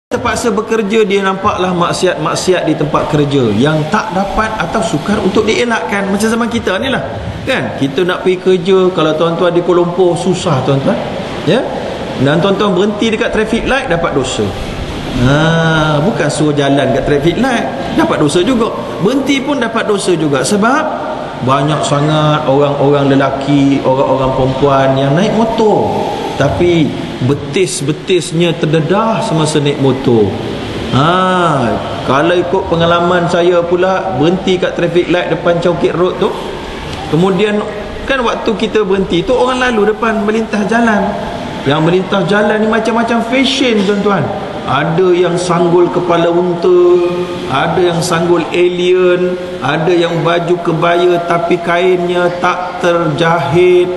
terpaksa bekerja, dia nampaklah maksiat-maksiat di tempat kerja yang tak dapat atau sukar untuk dielakkan. Macam zaman kita ni lah kan, kita nak pergi kerja, kalau tuan-tuan di Kuala Lumpur susah tuan-tuan ya, dan tuan-tuan berhenti dekat traffic light dapat dosa. Bukan suruh jalan kat traffic light dapat dosa juga, berhenti pun dapat dosa juga. Sebab banyak sangat orang-orang lelaki, orang-orang perempuan yang naik motor tapi betis-betisnya terdedah semasa naik motor. Kalau ikut pengalaman saya pula, berhenti kat traffic light depan Chowkit Road tu, kemudian kan waktu kita berhenti tu orang lalu depan melintas jalan. Yang melintas jalan ni macam-macam fashion tuan-tuan. Ada yang sanggul kepala unta, ada yang sanggul alien, ada yang baju kebaya tapi kainnya tak terjahit.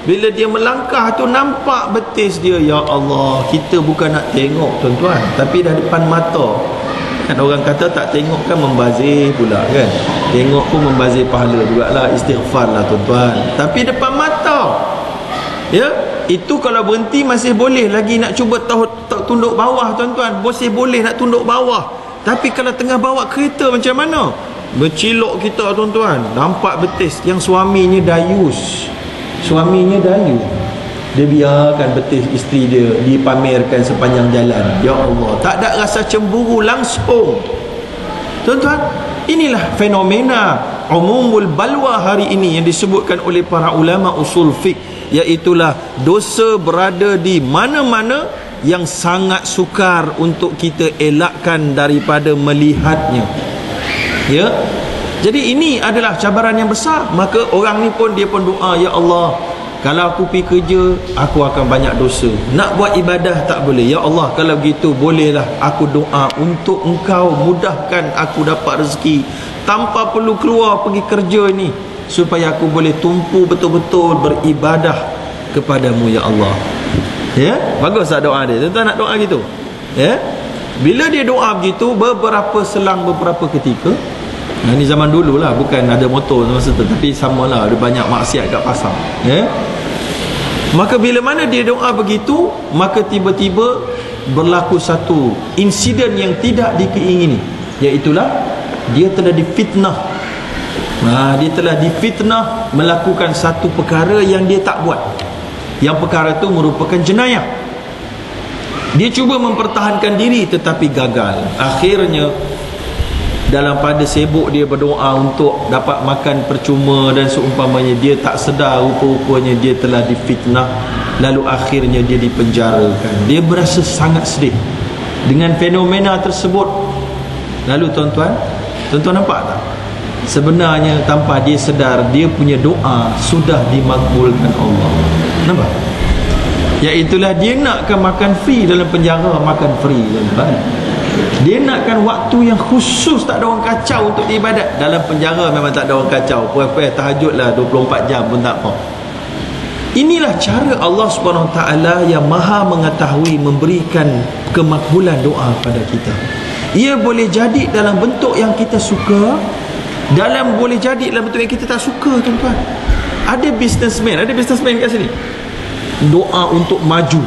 Bila dia melangkah tu nampak betis dia. Ya Allah, kita bukan nak tengok tuan-tuan, tapi dah depan mata. Kan orang kata tak tengok kan membazir pula kan. Tengok pun membazir pahala jugalah, istighfar lah tuan-tuan. Tapi depan mata. Ya, itu kalau berhenti masih boleh lagi nak cuba tunduk bawah tuan-tuan. Masih boleh nak tunduk bawah. Tapi kalau tengah bawa kereta macam mana? Bercilok kita tuan-tuan, nampak betis. Yang suaminya dayus, suaminya dayu, dia biarkan betis isteri dia dipamerkan sepanjang jalan. Ya Allah, tak ada rasa cemburu langsung tuan-tuan. Inilah fenomena umumul balwa hari ini yang disebutkan oleh para ulama usul fiqh, iaitulah dosa berada di mana-mana yang sangat sukar untuk kita elakkan daripada melihatnya. Ya, jadi ini adalah cabaran yang besar. Maka orang ni pun, dia pun doa, ya Allah, kalau aku pergi kerja aku akan banyak dosa, nak buat ibadah tak boleh. Ya Allah, kalau gitu bolehlah aku doa untuk engkau mudahkan aku dapat rezeki tanpa perlu keluar pergi kerja ni, supaya aku boleh tumpu betul-betul beribadah kepadamu ya Allah. Ya, bagus tak doa dia? Tuan-tuan nak doa gitu? Ya, bila dia doa begitu, selang beberapa ketika, ini zaman dulu lah, bukan ada motor masa tu, tapi samalah ada banyak maksiat kat pasar. Ya, maka bila mana dia doa begitu, maka tiba-tiba berlaku satu insiden yang tidak dikeingini, iaitulah dia telah difitnah. Dia telah difitnah melakukan satu perkara yang dia tak buat. Yang perkara itu merupakan jenayah. Dia cuba mempertahankan diri tetapi gagal. Akhirnya dalam pada sibuk dia berdoa untuk dapat makan percuma dan seumpamanya, dia tak sedar rupa-rupanya dia telah difitnah. Lalu akhirnya dia dipenjarakan. Dia berasa sangat sedih dengan fenomena tersebut. Lalu tuan-tuan nampak tak? Sebenarnya tanpa dia sedar, dia punya doa sudah dimakbulkan Allah. Nampak? Iaitulah dia nakkan makan free dalam penjara, makan free tuan-tuan. Dia nakkan waktu yang khusus, tak ada orang kacau untuk ibadat. Dalam penjara memang tak ada orang kacau, puas-puas tahajud lah 24 jam pun tak apa. Inilah cara Allah SWT yang maha mengetahui memberikan kemakbulan doa pada kita. Ia boleh jadi dalam bentuk yang kita suka, boleh jadi dalam bentuk yang kita tak suka tuan-tuan. Ada businessman kat sini, doa untuk maju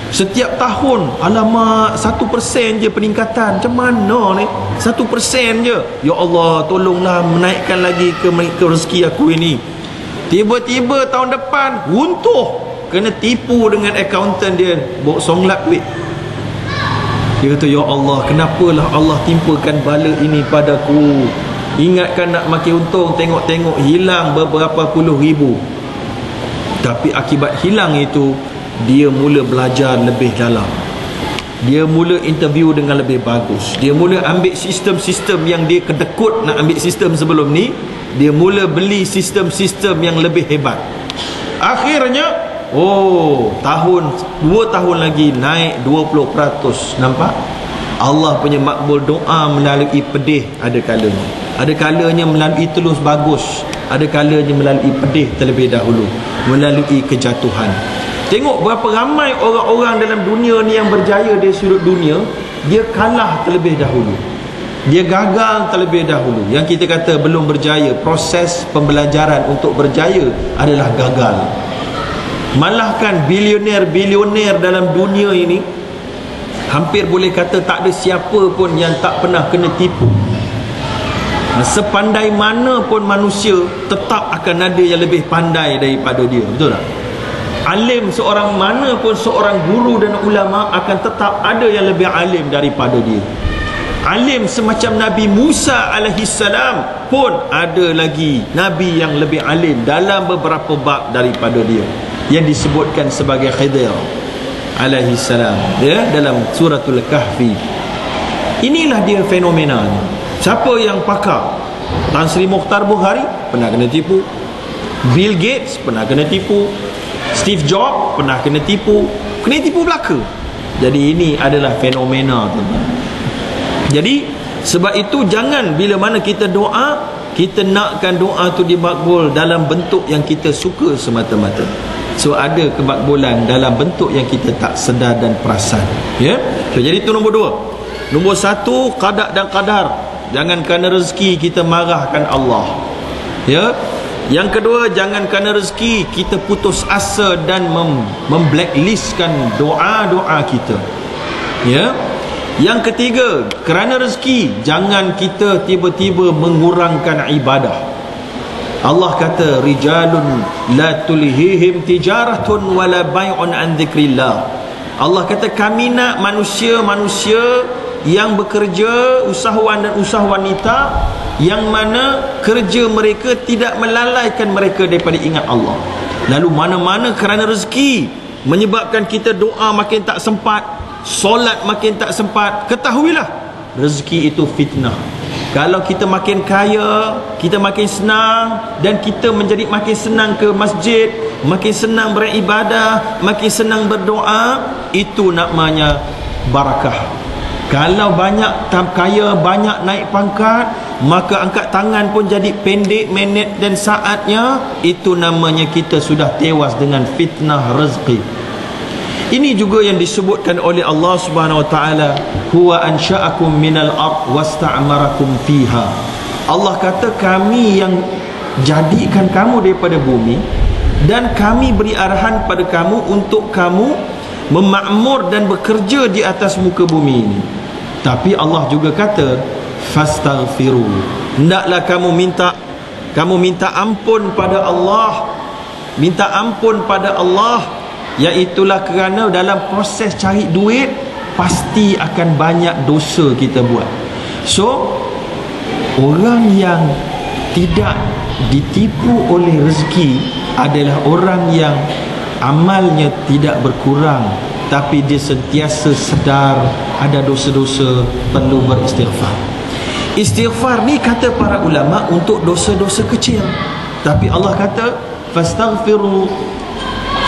setiap tahun. Alamak, 1% je peningkatan. Macam mana ni? 1% je. Ya Allah, tolonglah menaikkan lagi ke rezeki aku ini. Tiba-tiba tahun depan runtuh, kena tipu dengan accountant dia, bawa songlap duit. Dia kata, ya Allah, kenapalah Allah timpakan bala ini padaku. Ingatkan nak makin untung, tengok-tengok hilang beberapa puluh ribu. Tapi akibat hilang itu, dia mula belajar lebih dalam. Dia mula interview dengan lebih bagus. Dia mula ambil sistem-sistem yang dia kedekut nak ambil sistem sebelum ni. Dia mula beli sistem-sistem yang lebih hebat. Akhirnya, 2 tahun lagi naik 20%. Nampak? Allah punya makbul doa melalui pedih ada kalanya. Ada kalanya melalui tulus bagus, ada kalanya melalui pedih terlebih dahulu, melalui kejatuhan. Tengok berapa ramai orang-orang dalam dunia ni yang berjaya dari sudut dunia, dia kalah terlebih dahulu, dia gagal terlebih dahulu. Yang kita kata belum berjaya, proses pembelajaran untuk berjaya adalah gagal. Malahkan bilioner-bilioner dalam dunia ini Hampir boleh kata tak ada siapa pun yang tak pernah kena tipu. Sepandai mana pun manusia, tetap akan ada yang lebih pandai daripada dia. Betul tak? Alim seorang mana pun, seorang guru dan ulama, akan tetap ada yang lebih alim daripada dia. Alim semacam Nabi Musa alaihissalam pun ada lagi Nabi yang lebih alim dalam beberapa bab daripada dia, yang disebutkan sebagai Khidir alaihissalam, ya, dalam suratul Kahfi. Inilah dia fenomenanya. Siapa yang pakar? Tan Sri Mokhtar Bukhari pernah kena tipu, Bill Gates pernah kena tipu, Steve Jobs pernah kena tipu belaka. Jadi ini adalah fenomena, tuan-tuan. Jadi sebab itu jangan bila mana kita doa, kita nakkan doa tu dimakbul dalam bentuk yang kita suka semata-mata. So ada kemakbulan dalam bentuk yang kita tak sedar dan perasan, ya. So, jadi itu nombor 2. Nombor 1, qada dan qadar. Jangan kerana rezeki kita marahkan Allah, ya. Yang kedua, jangan kerana rezeki kita putus asa dan memblacklistkan doa-doa kita, ya. Yang ketiga, kerana rezeki jangan kita tiba-tiba mengurangkan ibadah. Allah kata, rijalun la tulhihim tijaratun wala bai'un an dzikrillah. Allah kata, kami nak manusia-manusia yang bekerja, usahawan dan usahawan wanita, yang mana kerja mereka tidak melalaikan mereka daripada ingat Allah. Lalu mana-mana kerana rezeki menyebabkan kita doa makin tak sempat, solat makin tak sempat, ketahuilah rezeki itu fitnah. Kalau kita makin kaya, kita makin senang, dan kita menjadi makin senang ke masjid, makin senang beribadah, makin senang berdoa, itu namanya barakah. Kalau banyak kaya, banyak naik pangkat, maka angkat tangan pun jadi pendek minit dan saatnya, itu namanya kita sudah tewas dengan fitnah rezeki. Ini juga yang disebutkan oleh Allah Subhanahu wa taala, huwa ansha'akum minal ard wasta'marakum fiha. Allah kata, kami yang jadikan kamu daripada bumi, dan kami beri arahan pada kamu untuk kamu memakmur dan bekerja di atas muka bumi ini. Tapi Allah juga kata, fastaghfiru, hendaklah kamu minta ampun pada Allah. Minta ampun pada Allah, iaitulah kerana dalam proses cari duit pasti akan banyak dosa kita buat. So orang yang tidak ditipu oleh rezeki adalah orang yang amalnya tidak berkurang, tapi dia sentiasa sedar ada dosa-dosa, perlu beristighfar. Istighfar ni kata para ulama untuk dosa-dosa kecil, tapi Allah kata fastaghfiru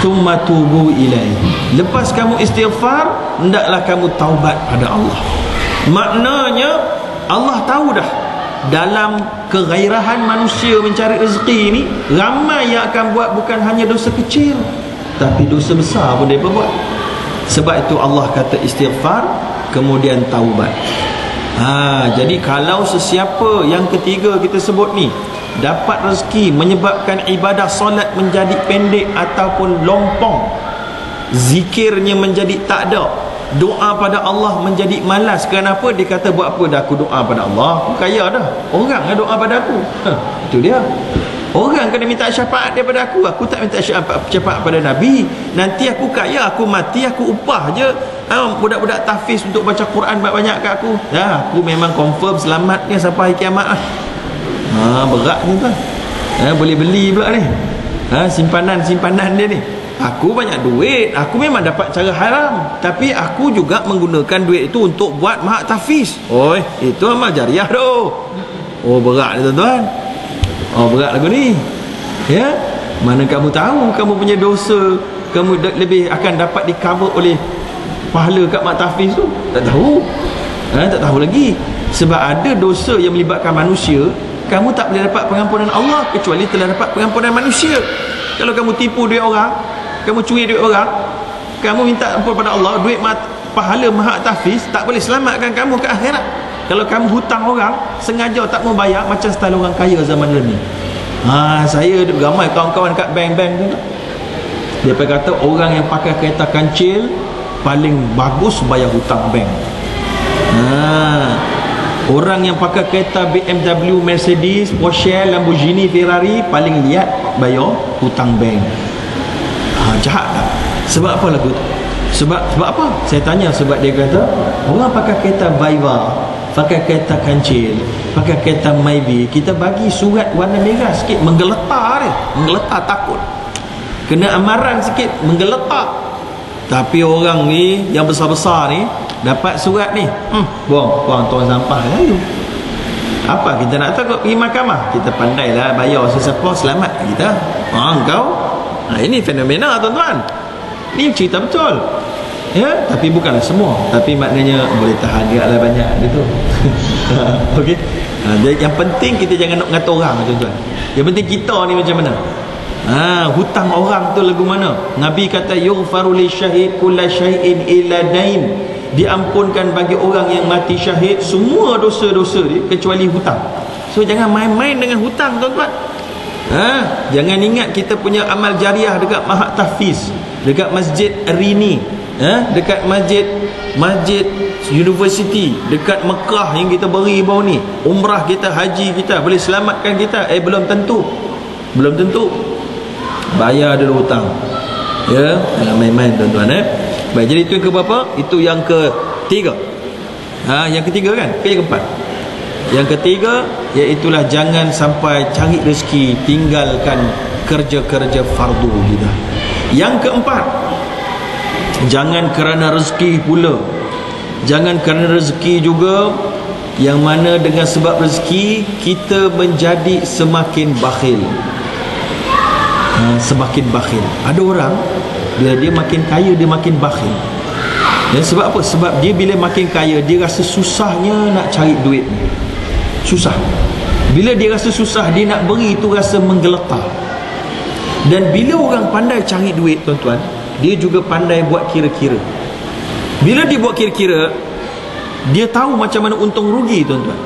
thumma tubu ilaihi. Lepas kamu istighfar, hendaklah kamu taubat pada Allah. Maknanya Allah tahu dah dalam kegairahan manusia mencari rezeki ni, ramai yang akan buat bukan hanya dosa kecil, tapi dosa besar pun mereka buat. Sebab itu Allah kata istighfar, kemudian taubat. Jadi kalau sesiapa yang ketiga kita sebut ni dapat rezeki menyebabkan ibadah solat menjadi pendek ataupun lompong, zikirnya menjadi tak ada, doa pada Allah menjadi malas. Kenapa? Dia kata, buat apa dah aku doa pada Allah, aku kaya dah, orang dah doa pada aku. Itu dia. Orang kena minta syafaat daripada aku tak minta syafaat pada Nabi. Nanti aku kaya, aku mati, aku upah je budak-budak tahfiz untuk baca Quran banyak kat aku. Aku memang confirm selamatnya sampai hari kiamat lah. Berat ni tuan. Boleh beli pula ni. Simpanan dia ni. Aku banyak duit, aku memang dapat cara haram, tapi aku juga menggunakan duit itu untuk buat mahad tahfiz. Itu amal jariah tu. Berat ni tuan-tuan. Berat lagu ni, ya. Mana kamu tahu kamu punya dosa kamu lebih akan dapat di cover oleh pahala kat mak tahfiz tu? Tak tahu. Tak tahu lagi. Sebab ada dosa yang melibatkan manusia, kamu tak boleh dapat pengampunan Allah kecuali telah dapat pengampunan manusia. Kalau kamu tipu duit orang, kamu curi duit orang, kamu minta ampun pada Allah, duit pahala mahad tahfiz tak boleh selamatkan kamu ke akhirat. Kalau kamu hutang orang, sengaja tak mau bayar, macam style orang kaya zaman dulu ni. Saya ramai kawan-kawan kat bank-bank tu, dia kata orang yang pakai kereta kancil, paling bagus bayar hutang bank. Orang yang pakai kereta BMW, Mercedes, Porsche, Lamborghini, Ferrari paling lihat bayar hutang bank. Jahat tak? Sebab apa lagu tu? Sebab apa? Saya tanya, sebab dia kata orang pakai kereta Viva, pakai kereta kancil, pakai kereta Myvi, kita bagi surat warna merah sikit, menggeletar dia. Menggeletar, takut kena amaran sikit, menggeletar. Tapi orang ni yang besar-besar ni dapat surat ni, buang tuan sampah lalu. Apa kita nak takut pergi mahkamah? Kita pandailah bayar sesiapa, selamat kita. Engkau ini fenomena tuan-tuan. Ini cerita betul. Ya, tapi bukanlah semua. Tapi maknanya boleh tahan dia lah banyak gitu. Okey. Yang penting kita jangan nak ngata orang tuan-tuan. Yang penting kita ni macam mana? Hutang orang tu lagu mana? Nabi kata yughfaru li syahid kullu syai'in illa dain. Diampunkan bagi orang yang mati syahid semua dosa-dosa dia kecuali hutang. So jangan main-main dengan hutang tuan-tuan. Jangan ingat kita punya amal jariah dekat Mahat Tahfiz, dekat Masjid Rini, dekat Masjid University dekat Mekah yang kita beri baru ni, umrah kita, haji kita boleh selamatkan kita. Belum tentu. Bayar dulu hutang. Ya, jangan main-main tuan-tuan. Baik, jadi itu yang ke berapa? Itu yang ketiga. Yang ketiga kan? Yang keempat. Yang ketiga, iaitulah jangan sampai cari rezeki tinggalkan kerja-kerja fardu kita. Yang keempat, jangan kerana rezeki pula. Jangan kerana rezeki juga, yang mana dengan sebab rezeki kita menjadi semakin bakhil. Semakin bakhil. Ada orang dia makin kaya dia makin bakhil. Sebab apa? Sebab dia bila makin kaya dia rasa susahnya nak cari duit. Susah. Bila dia rasa susah, dia nak beri itu rasa menggeletar. Dan bila orang pandai cari duit tuan-tuan, dia juga pandai buat kira-kira. Bila dia buat kira-kira, dia tahu macam mana untung rugi tuan-tuan.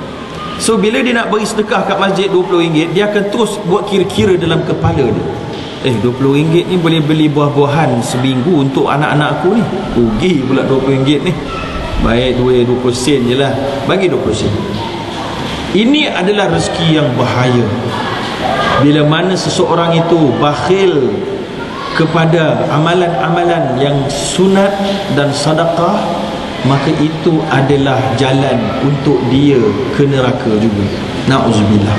So bila dia nak beri sedekah kat masjid RM20, dia akan terus buat kira-kira dalam kepala dia. RM20 ni boleh beli buah-buahan seminggu untuk anak-anak aku ni. Rugi pula RM20 ni. Baik 20 sen je lah, bagi 20 sen. Ini adalah rezeki yang bahaya. Bila mana seseorang itu bakhil kepada amalan-amalan yang sunat dan sedekah, maka itu adalah jalan untuk dia ke neraka juga. Na'udzubillah.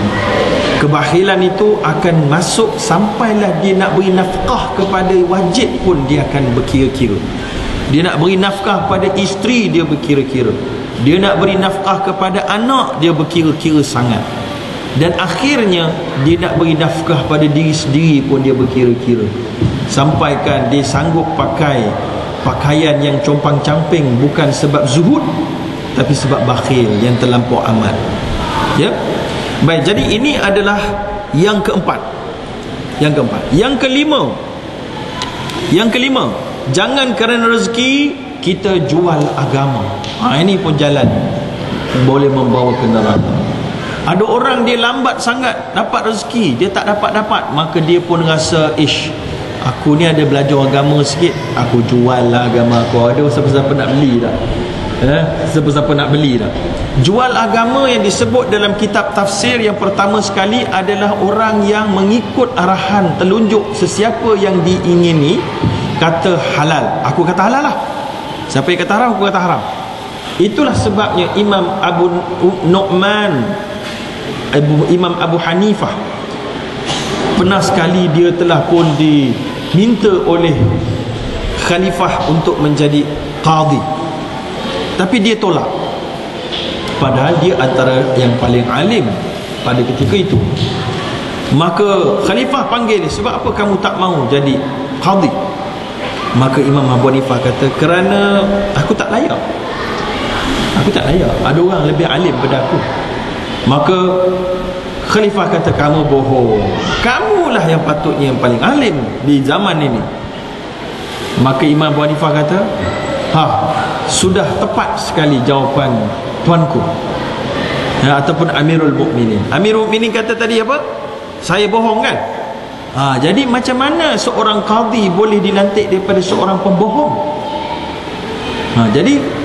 Kebakhilan itu akan masuk sampailah dia nak beri nafkah kepada wajib pun dia akan berkira-kira. Dia nak beri nafkah pada isteri, dia berkira-kira. Dia nak beri nafkah kepada anak, dia berkira-kira sangat. Dan akhirnya dia nak beri nafkah pada diri sendiri pun dia berkira-kira. Sampaikan dia sanggup pakai pakaian yang compang-camping bukan sebab zuhud, tapi sebab bakhil yang terlampau amat. Ya. Baik, jadi ini adalah yang keempat. Yang keempat. Yang kelima, jangan kerana rezeki kita jual agama. Ini pun jalan boleh membawa ke neraka. Ada orang dia lambat sangat dapat rezeki, dia tak dapat-dapat, maka dia pun rasa aku ni ada belajar agama sikit, aku jual lah agama aku. Ada siapa-siapa nak beli tak? Siapa-siapa nak beli tak? Jual agama yang disebut dalam kitab tafsir yang pertama sekali adalah orang yang mengikut arahan telunjuk sesiapa yang diingini kata halal. Aku kata halal lah. Siapa yang kata haram, aku kata haram. Itulah sebabnya Imam Abu Nu'man, Imam Abu Hanifah, pernah sekali dia telah pun diminta oleh khalifah untuk menjadi qadhi, tapi dia tolak. Padahal dia antara yang paling alim pada ketika itu. Maka khalifah panggil dia, sebab apa kamu tak mau jadi qadhi? Maka Imam Abu Hanifah kata, kerana aku tak layak. Aku tak layak, ada orang lebih alim daripada aku. Maka khalifah kata, kamu bohong, kamulah yang patutnya yang paling alim di zaman ini. Maka Imam Abu Hanifah kata, sudah tepat sekali jawapan tuanku, ataupun Amirul Mukminin. Amirul Mukminin kata tadi apa? Saya bohong kan? Jadi macam mana seorang qadhi boleh dilantik daripada seorang pembohong? Jadi